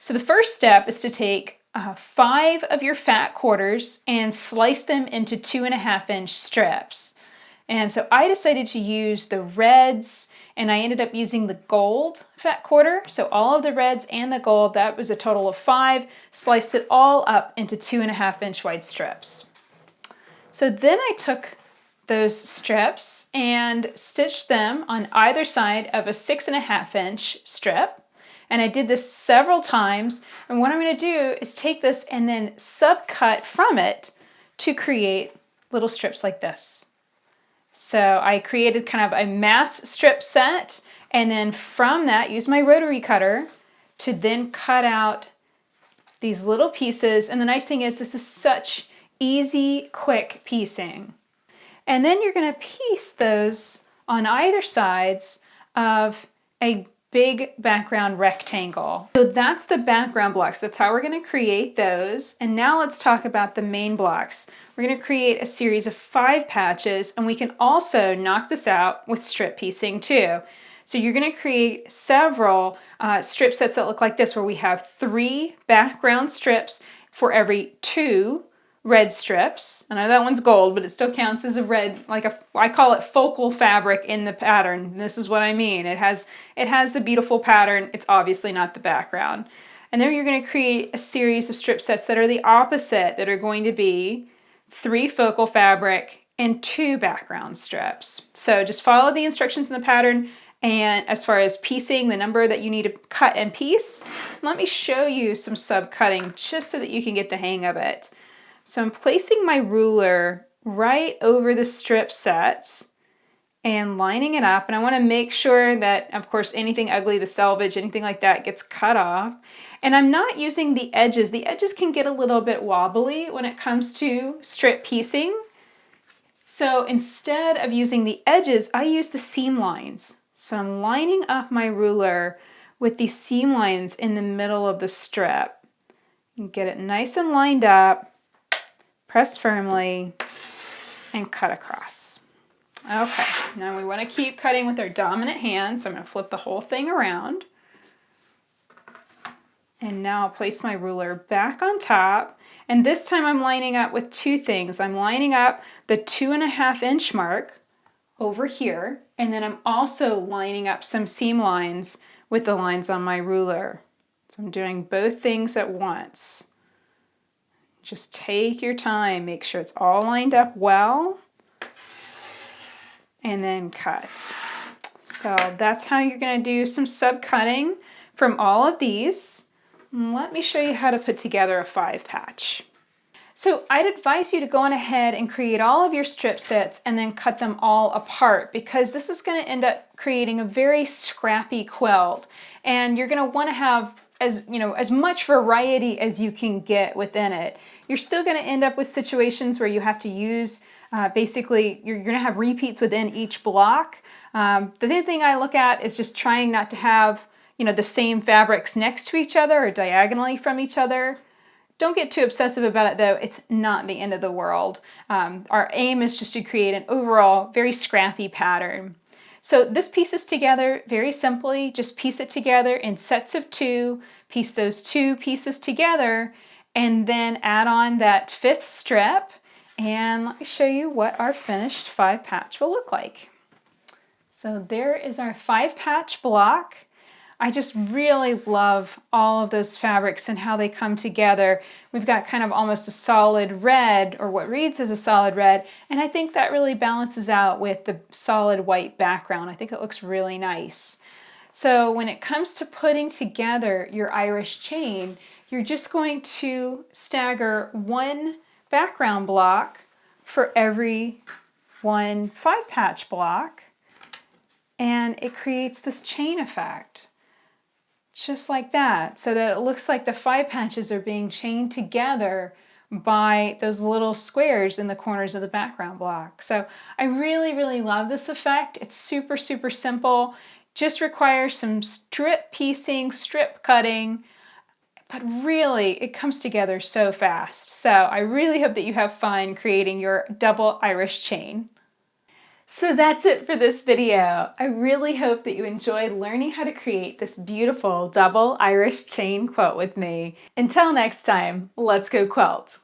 So the first step is to take 5 of your fat quarters and slice them into 2.5-inch strips. And so I decided to use the reds, and I ended up using the gold fat quarter. So all of the reds and the gold, that was a total of 5, sliced it all up into 2.5-inch wide strips. So then I took those strips and stitched them on either side of a 6.5-inch strip. And I did this several times. And what I'm going to do is take this and then subcut from it to create little strips like this. So I created kind of a mass strip set, and then from that use my rotary cutter to then cut out these little pieces. And the nice thing is this is such easy, quick piecing. And then you're going to piece those on either sides of a big background rectangle. So that's the background blocks. That's how we're going to create those. And now let's talk about the main blocks. We're going to create a series of 5 patches, and we can also knock this out with strip piecing too. So you're going to create several strip sets that look like this, where we have 3 background strips for every 2 red strips. I know that one's gold, but it still counts as a red, I call it focal fabric in the pattern. This is what I mean. It has the beautiful pattern. It's obviously not the background. And then you're going to create a series of strip sets that are the opposite, that are going to be 3 focal fabric and 2 background strips. So just follow the instructions in the pattern. And as far as piecing, the number that you need to cut and piece, let me show you some subcutting just so that you can get the hang of it. So I'm placing my ruler right over the strip sets and lining it up. And I want to make sure that, of course, anything ugly, the selvage, anything like that gets cut off. And I'm not using the edges. The edges can get a little bit wobbly when it comes to strip piecing. So instead of using the edges, I use the seam lines. So I'm lining up my ruler with these seam lines in the middle of the strip. You get it nice and lined up. Press firmly, and cut across. Okay, now we want to keep cutting with our dominant hand, so I'm going to flip the whole thing around. And now I'll place my ruler back on top, and this time I'm lining up with 2 things. I'm lining up the 2.5-inch mark over here, and then I'm also lining up some seam lines with the lines on my ruler. So I'm doing both things at once. Just take your time, make sure it's all lined up well, and then cut. So that's how you're going to do some subcutting from all of these. Let me show you how to put together a 5 patch. So I'd advise you to go on ahead and create all of your strip sets and then cut them all apart, because this is going to end up creating a very scrappy quilt, and you're going to want to have as much variety as you can get within it. You're still going to end up with situations where you have to use, basically, you're going to have repeats within each block. The thing I look at is just trying not to have, the same fabrics next to each other or diagonally from each other. Don't get too obsessive about it though. It's not the end of the world. Our aim is just to create an overall very scrappy pattern. So this pieces together very simply. Just piece it together in sets of 2, piece those 2 pieces together, and then add on that 5th strip, and let me show you what our finished 5 patch will look like. So there is our 5 patch block. I just really love all of those fabrics and how they come together. We've got kind of almost a solid red, or what reads as a solid red, and I think that really balances out with the solid white background. I think it looks really nice. So when it comes to putting together your Irish chain, you're just going to stagger 1 background block for every 1 5 patch block, and it creates this chain effect. Just like that, so that it looks like the 5 patches are being chained together by those little squares in the corners of the background block. So I really, really love this effect. It's super, super simple. Just requires some strip piecing, strip cutting, but really it comes together so fast. So I really hope that you have fun creating your double Irish chain. So that's it for this video. I really hope that you enjoyed learning how to create this beautiful double Irish chain quilt with me. Until next time, let's go quilt.